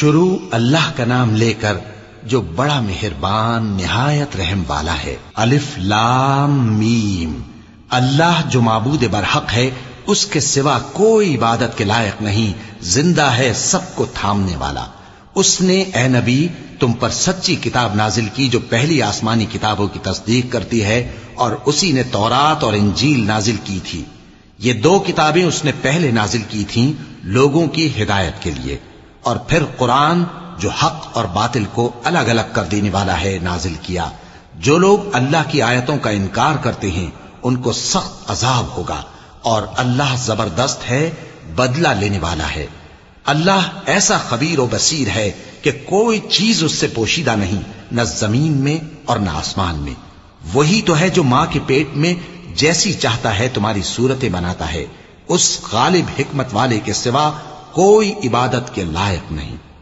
شروع اللہ کا نام لے کر جو بڑا مہربان نہایت رحم والا ہے۔ الف لام میم، اللہ جو معبود برحق ہے، اس کے سوا کوئی عبادت کے لائق نہیں، زندہ ہے، سب کو تھامنے والا۔ اس نے اے نبی تم پر سچی کتاب نازل کی جو پہلی آسمانی کتابوں کی تصدیق کرتی ہے، اور اسی نے تورات اور انجیل نازل کی تھی۔ یہ دو کتابیں اس نے پہلے نازل کی تھیں لوگوں کی ہدایت کے لیے، اور پھر قرآن جو حق اور باطل کو الگ الگ کر دینے والا ہے نازل کیا۔ جو لوگ اللہ کی آیتوں کا انکار کرتے ہیں ان کو سخت عذاب ہوگا، اور اللہ زبردست ہے، بدلہ لینے والا ہے۔ اللہ ایسا خبیر و بصیر ہے کہ کوئی چیز اس سے پوشیدہ نہیں، نہ زمین میں اور نہ آسمان میں۔ وہی تو ہے جو ماں کے پیٹ میں جیسی چاہتا ہے تمہاری صورتیں بناتا ہے، اس غالب حکمت والے کے سوا کوئی عبادت کے لائق نہیں۔